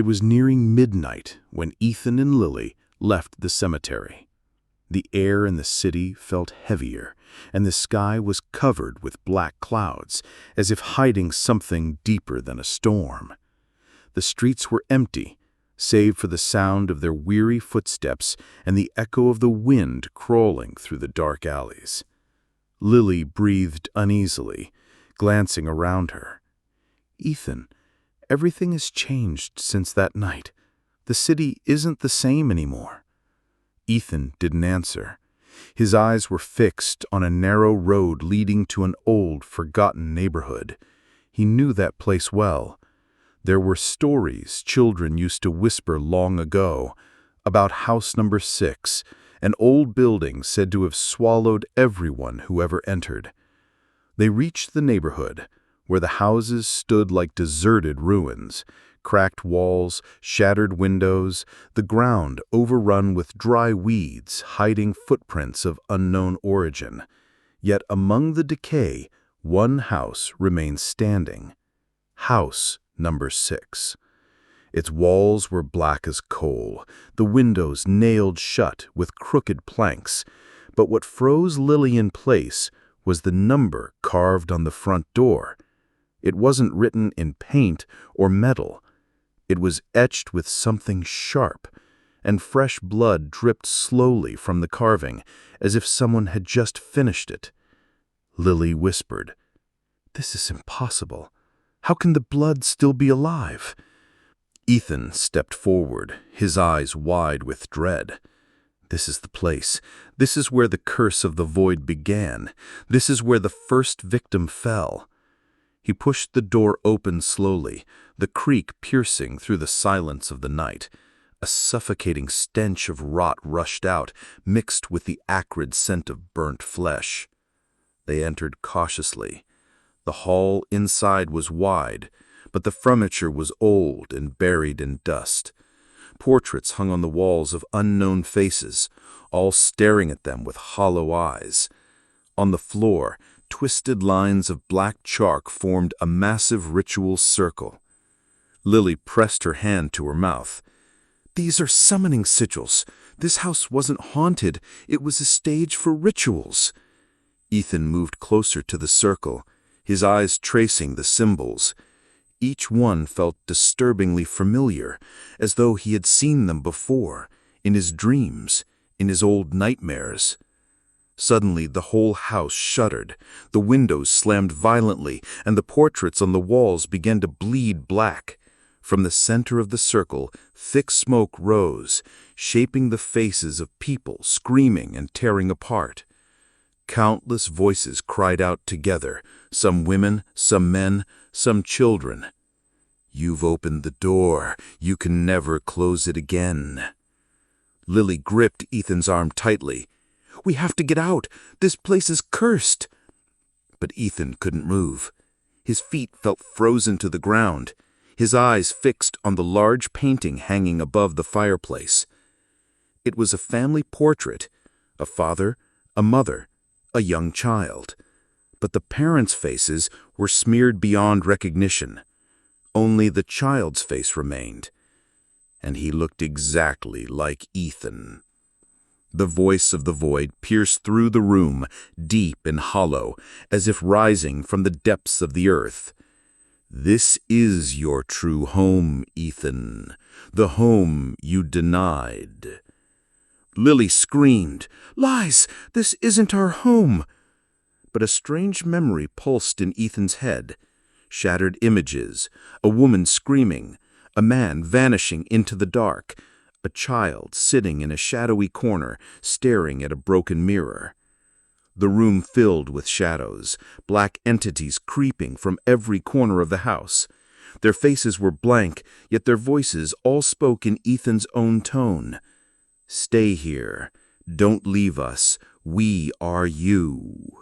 was nearing midnight when Ethan and Lily left the cemetery. The air in the city felt heavier, and the sky was covered with black clouds, as if hiding something deeper than a storm. The streets were empty, save for the sound of their weary footsteps and the echo of the wind crawling through the dark alleys. Lily breathed uneasily, glancing around her. "Ethan, everything has changed since that night. The city isn't the same anymore." Ethan didn't answer. His eyes were fixed on a narrow road leading to an old, forgotten neighborhood. He knew that place well. There were stories children used to whisper long ago about house number 6, an old building said to have swallowed everyone who ever entered. They reached the neighborhood, where the houses stood like deserted ruins, cracked walls, shattered windows, the ground overrun with dry weeds hiding footprints of unknown origin. Yet among the decay, one house remained standing. House number 6. Its walls were black as coal, the windows nailed shut with crooked planks. But what froze Lily in place was the number carved on the front door. It wasn't written in paint or metal. It was etched with something sharp, and fresh blood dripped slowly from the carving, as if someone had just finished it. Lily whispered, "This is impossible. How can the blood still be alive?" Ethan stepped forward, his eyes wide with dread. "This is the place. This is where the curse of the void began. This is where the first victim fell." He pushed the door open slowly, the creak piercing through the silence of the night. A suffocating stench of rot rushed out, mixed with the acrid scent of burnt flesh. They entered cautiously. The hall inside was wide, but the furniture was old and buried in dust. Portraits hung on the walls of unknown faces, all staring at them with hollow eyes. On the floor, twisted lines of black chalk formed a massive ritual circle. Lily pressed her hand to her mouth. "These are summoning sigils. This house wasn't haunted. It was a stage for rituals." Ethan moved closer to the circle, his eyes tracing the symbols. Each one felt disturbingly familiar, as though he had seen them before, in his dreams, in his old nightmares. Suddenly, the whole house shuddered. The windows slammed violently, and the portraits on the walls began to bleed black. From the center of the circle, thick smoke rose, shaping the faces of people screaming and tearing apart. Countless voices cried out together, some women, some men, some children. "You've opened the door. You can never close it again." Lily gripped Ethan's arm tightly. "We have to get out. This place is cursed." But Ethan couldn't move. His feet felt frozen to the ground, his eyes fixed on the large painting hanging above the fireplace. It was a family portrait, a father, a mother, a young child. But the parents' faces were smeared beyond recognition. Only the child's face remained, and he looked exactly like Ethan. The voice of the void pierced through the room, deep and hollow, as if rising from the depths of the earth. "This is your true home, Ethan, the home you denied." Lily screamed, "Lies! This isn't our home!" But a strange memory pulsed in Ethan's head. Shattered images, a woman screaming, a man vanishing into the dark, a child sitting in a shadowy corner, staring at a broken mirror. The room filled with shadows, black entities creeping from every corner of the house. Their faces were blank, yet their voices all spoke in Ethan's own tone. "Stay here. Don't leave us. We are you."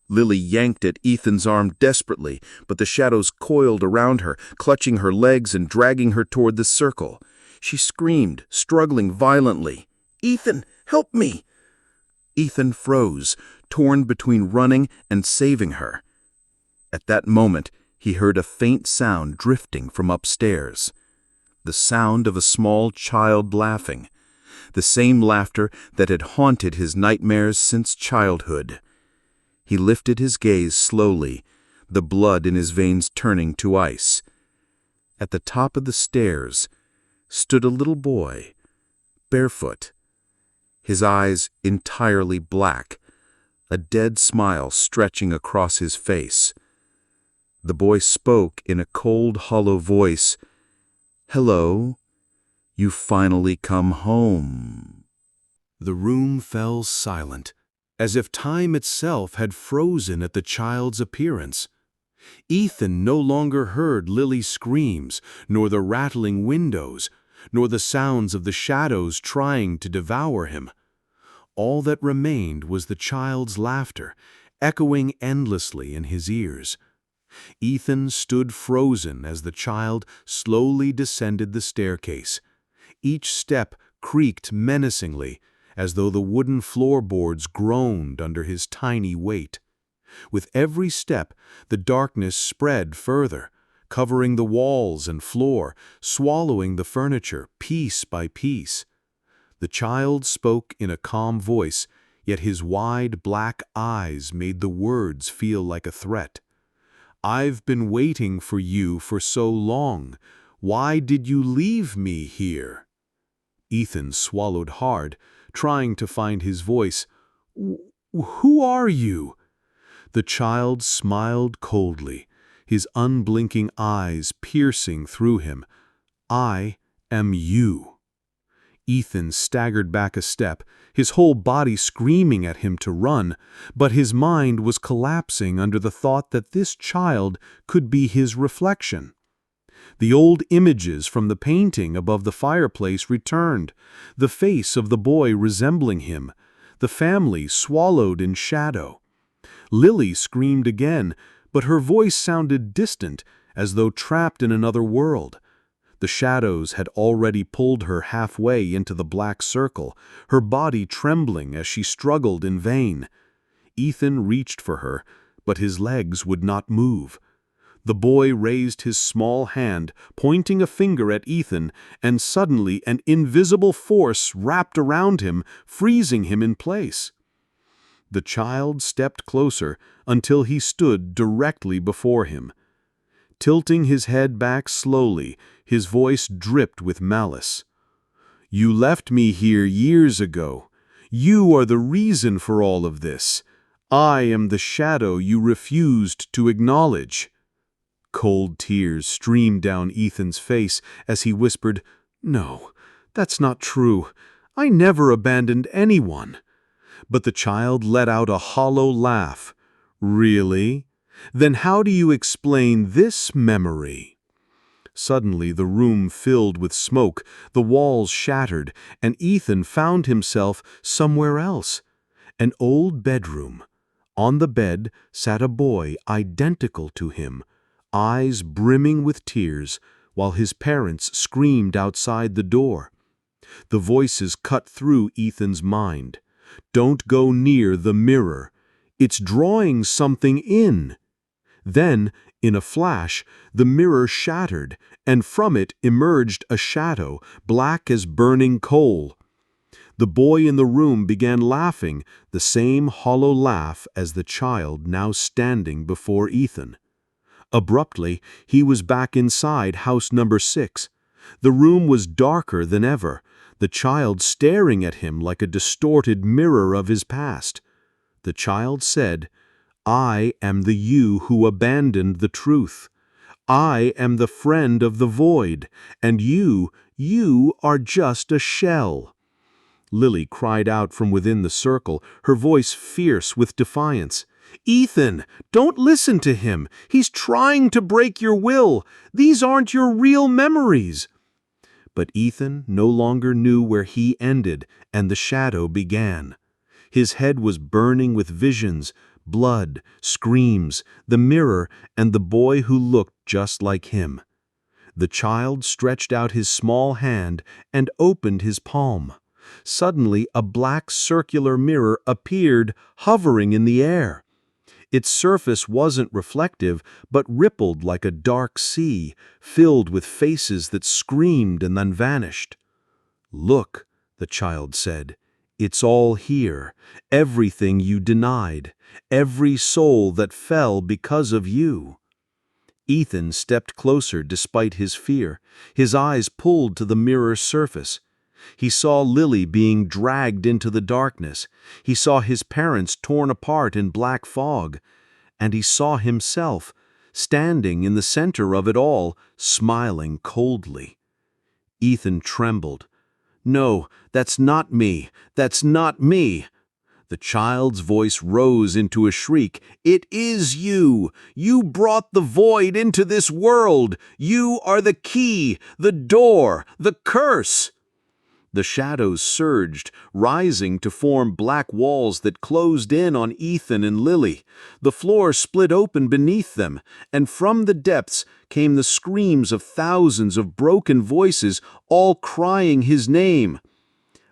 Lily yanked at Ethan's arm desperately, but the shadows coiled around her, clutching her legs and dragging her toward the circle. She screamed, struggling violently. "Ethan, help me!" Ethan froze, torn between running and saving her. At that moment, he heard a faint sound drifting from upstairs. the sound of a small child laughing, the same laughter that had haunted his nightmares since childhood. He lifted his gaze slowly, the blood in his veins turning to ice. At the top of the stairs stood a little boy, barefoot, his eyes entirely black, a dead smile stretching across his face. The boy spoke in a cold, hollow voice. "Hello, you finally come home." The room fell silent, as if time itself had frozen at the child's appearance. Ethan no longer heard Lily's screams, nor the rattling windows, nor the sounds of the shadows trying to devour him. All that remained was the child's laughter, echoing endlessly in his ears. Ethan stood frozen as the child slowly descended the staircase. Each step creaked menacingly, as though the wooden floorboards groaned under his tiny weight. With every step, the darkness spread further, covering the walls and floor, swallowing the furniture piece by piece. The child spoke in a calm voice, yet his wide black eyes made the words feel like a threat. "I've been waiting for you for so long. Why did you leave me here?" Ethan swallowed hard, trying to find his voice. "Who are you?" The child smiled coldly, his unblinking eyes piercing through him. "I am you." Ethan staggered back a step, his whole body screaming at him to run, but his mind was collapsing under the thought that this child could be his reflection. The old images from the painting above the fireplace returned, the face of the boy resembling him, the family swallowed in shadow. Lily screamed again, but her voice sounded distant, as though trapped in another world. The shadows had already pulled her halfway into the black circle, her body trembling as she struggled in vain. Ethan reached for her, but his legs would not move. The boy raised his small hand, pointing a finger at Ethan, and suddenly an invisible force wrapped around him, freezing him in place. The child stepped closer until he stood directly before him. Tilting his head back slowly, his voice dripped with malice. "You left me here years ago. You are the reason for all of this. I am the shadow you refused to acknowledge." Cold tears streamed down Ethan's face as he whispered, "No, that's not true. I never abandoned anyone." But the child let out a hollow laugh. "Really? Then how do you explain this memory?" Suddenly the room filled with smoke, the walls shattered, and Ethan found himself somewhere else. An old bedroom. On the bed sat a boy identical to him, eyes brimming with tears, while his parents screamed outside the door. The voices cut through Ethan's mind. "Don't go near the mirror. It's drawing something in." Then, in a flash, the mirror shattered, and from it emerged a shadow, black as burning coal. The boy in the room began laughing, the same hollow laugh as the child now standing before Ethan. Abruptly, he was back inside house number 6. The room was darker than ever, the child staring at him like a distorted mirror of his past. The child said, "I am the you who abandoned the truth. I am the friend of the void, and you are just a shell." Lily cried out from within the circle, her voice fierce with defiance. "Ethan, don't listen to him. He's trying to break your will. These aren't your real memories." But Ethan no longer knew where he ended and the shadow began. His head was burning with visions, blood, screams, the mirror, and the boy who looked just like him. The child stretched out his small hand and opened his palm. Suddenly, a black circular mirror appeared, hovering in the air. Its surface wasn't reflective, but rippled like a dark sea, filled with faces that screamed and then vanished. "Look," the child said, "it's all here, everything you denied, every soul that fell because of you." Ethan stepped closer despite his fear, his eyes pulled to the mirror's surface. He saw Lily being dragged into the darkness. He saw his parents torn apart in black fog. And he saw himself, standing in the center of it all, smiling coldly. Ethan trembled. "No, that's not me. That's not me." The child's voice rose into a shriek. "It is you! You brought the void into this world! You are the key, the door, the curse!" The shadows surged, rising to form black walls that closed in on Ethan and Lily. The floor split open beneath them, and from the depths came the screams of thousands of broken voices, all crying his name.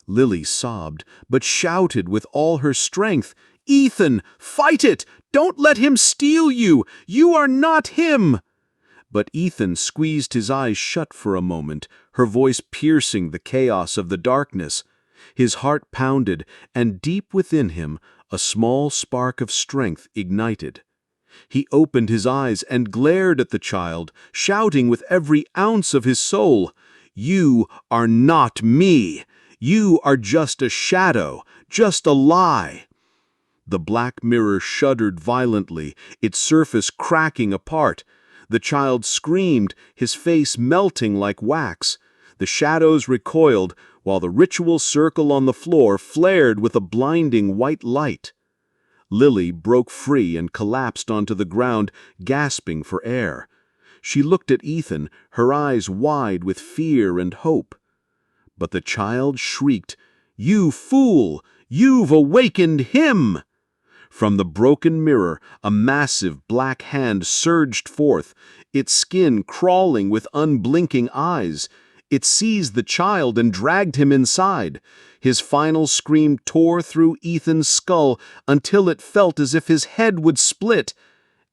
Lily sobbed, but shouted with all her strength, "Ethan, fight it! Don't let him steal you! You are not him!" But Ethan squeezed his eyes shut for a moment, her voice piercing the chaos of the darkness. His heart pounded, and deep within him a small spark of strength ignited. He opened his eyes and glared at the child, shouting with every ounce of his soul, "You are not me! You are just a shadow, just a lie!" The black mirror shuddered violently, its surface cracking apart. The child screamed, his face melting like wax. The shadows recoiled, while the ritual circle on the floor flared with a blinding white light. Lily broke free and collapsed onto the ground, gasping for air. She looked at Ethan, her eyes wide with fear and hope. But the child shrieked, "You fool! You've awakened him!" From the broken mirror, a massive black hand surged forth, its skin crawling with unblinking eyes. It seized the child and dragged him inside. His final scream tore through Ethan's skull until it felt as if his head would split.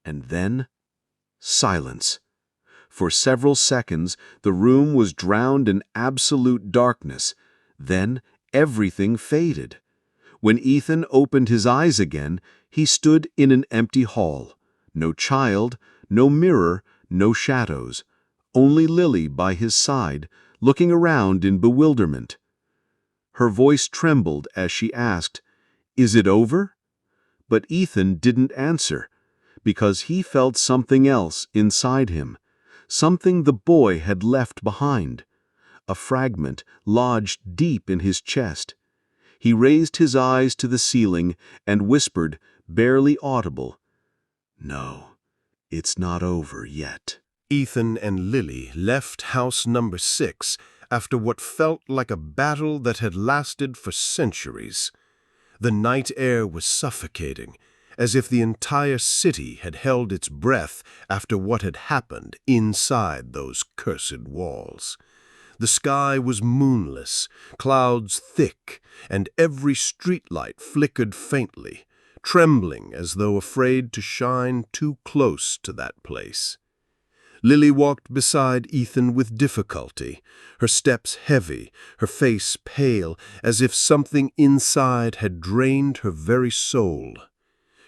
And then, silence. For several seconds, the room was drowned in absolute darkness. Then, everything faded. When Ethan opened his eyes again, he stood in an empty hall. No child, no mirror, no shadows. Only Lily by his side, looking around in bewilderment. Her voice trembled as she asked, "Is it over?" But Ethan didn't answer, because he felt something else inside him, something the boy had left behind. A fragment lodged deep in his chest. He raised his eyes to the ceiling and whispered, barely audible, "No, it's not over yet." Ethan and Lily left house number 6 after what felt like a battle that had lasted for centuries. The night air was suffocating, as if the entire city had held its breath after what had happened inside those cursed walls. The sky was moonless, clouds thick, and every streetlight flickered faintly, trembling as though afraid to shine too close to that place. Lily walked beside Ethan with difficulty, her steps heavy, her face pale, as if something inside had drained her very soul.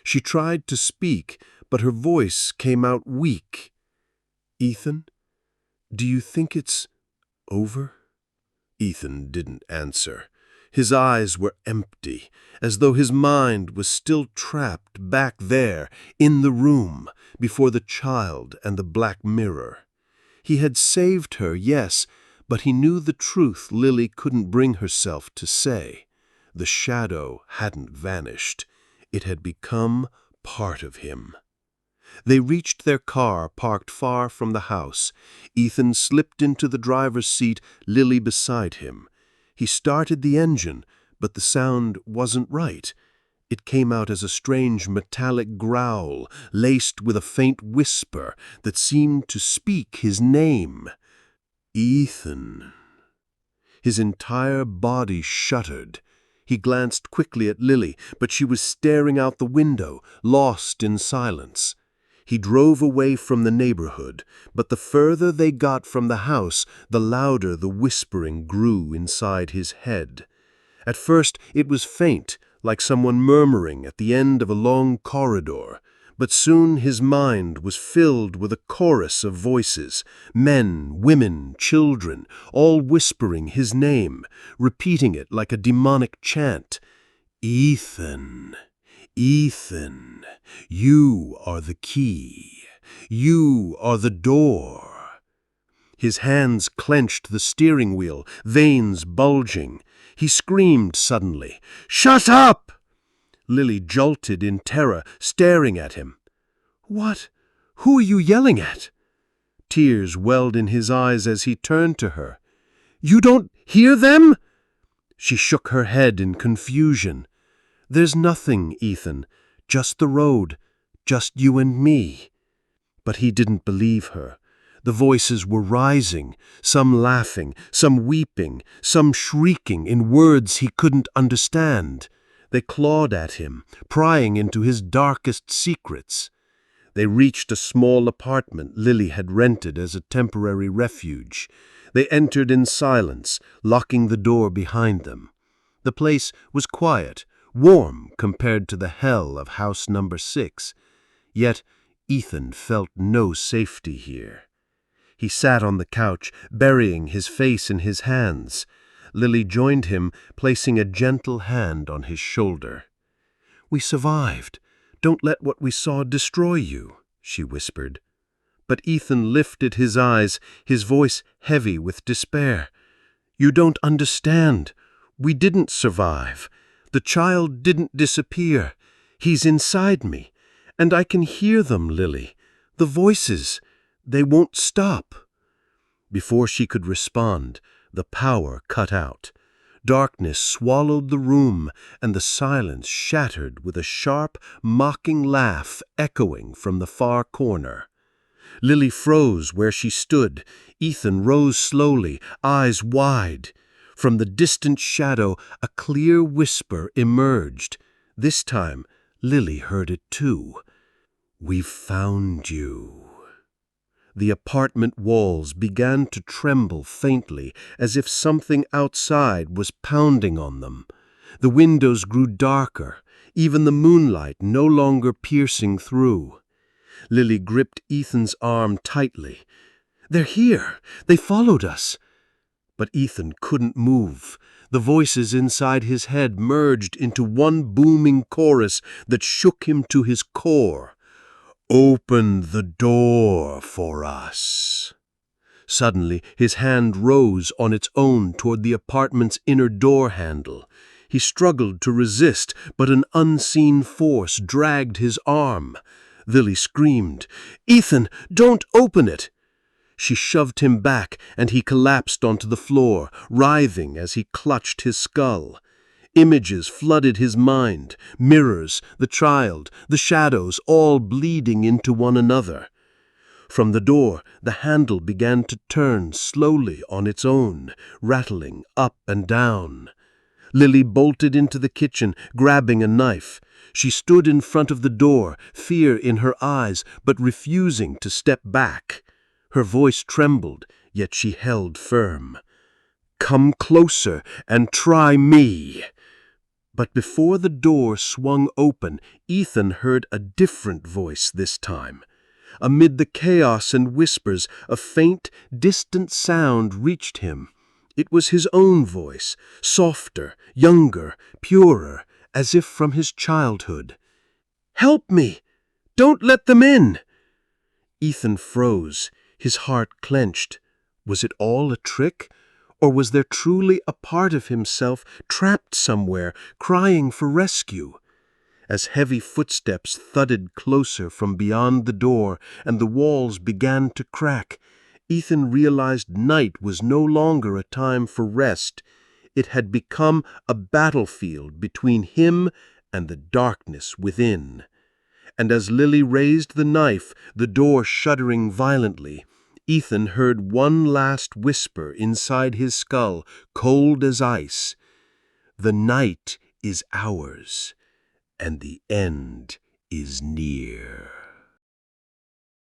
She tried to speak, but her voice came out weak. "Ethan, do you think it's over?" Ethan didn't answer. His eyes were empty, as though his mind was still trapped back there, in the room, before the child and the black mirror. He had saved her, yes, but he knew the truth Lily couldn't bring herself to say. The shadow hadn't vanished. It had become part of him. They reached their car parked far from the house. Ethan slipped into the driver's seat, Lily beside him. He started the engine, but the sound wasn't right. It came out as a strange metallic growl, laced with a faint whisper that seemed to speak his name. "Ethan." His entire body shuddered. He glanced quickly at Lily, but she was staring out the window, lost in silence. He drove away from the neighborhood, but the further they got from the house, the louder the whispering grew inside his head. At first it was faint, like someone murmuring at the end of a long corridor, but soon his mind was filled with a chorus of voices, men, women, children, all whispering his name, repeating it like a demonic chant. Ethan, Ethan, you are the key. You are the door. His hands clenched the steering wheel, veins bulging. He screamed suddenly, "Shut up!" Lily jolted in terror, staring at him. "What? Who are you yelling at?" Tears welled in his eyes as he turned to her. "You don't hear them?" She shook her head in confusion. "There's nothing, Ethan. Just the road. Just you and me." But he didn't believe her. The voices were rising, some laughing, some weeping, some shrieking in words he couldn't understand. They clawed at him, prying into his darkest secrets. They reached a small apartment Lily had rented as a temporary refuge. They entered in silence, locking the door behind them. The place was quiet, warm compared to the hell of house number 6. Yet Ethan felt no safety here. He sat on the couch, burying his face in his hands. Lily joined him, placing a gentle hand on his shoulder. "We survived. Don't let what we saw destroy you," she whispered. But Ethan lifted his eyes, his voice heavy with despair. "You don't understand. We didn't survive. The child didn't disappear. He's inside me. And I can hear them, Lily. The voices. They won't stop." Before she could respond, the power cut out. Darkness swallowed the room, and the silence shattered with a sharp, mocking laugh echoing from the far corner. Lily froze where she stood. Ethan rose slowly, eyes wide. From the distant shadow, a clear whisper emerged. This time, Lily heard it too. "We've found you." The apartment walls began to tremble faintly, as if something outside was pounding on them. The windows grew darker, even the moonlight no longer piercing through. Lily gripped Ethan's arm tightly. "They're here! They followed us!" But Ethan couldn't move. The voices inside his head merged into one booming chorus that shook him to his core. "Open the door for us." Suddenly, his hand rose on its own toward the apartment's inner door handle. He struggled to resist, but an unseen force dragged his arm. Lily screamed, "Ethan, don't open it!" She shoved him back, and he collapsed onto the floor, writhing as he clutched his skull. Images flooded his mind, mirrors, the child, the shadows, all bleeding into one another. From the door, the handle began to turn slowly on its own, rattling up and down. Lily bolted into the kitchen, grabbing a knife. She stood in front of the door, fear in her eyes, but refusing to step back. Her voice trembled, yet she held firm. "Come closer and try me." But before the door swung open, Ethan heard a different voice this time. Amid the chaos and whispers, a faint, distant sound reached him. It was his own voice, softer, younger, purer, as if from his childhood. "Help me! Don't let them in!" Ethan froze, his heart clenched. Was it all a trick? Or was there truly a part of himself trapped somewhere, crying for rescue? As heavy footsteps thudded closer from beyond the door and the walls began to crack, Ethan realized night was no longer a time for rest. It had become a battlefield between him and the darkness within. And as Lily raised the knife, the door shuddering violently, Ethan heard one last whisper inside his skull, cold as ice. "The night is ours, and the end is near.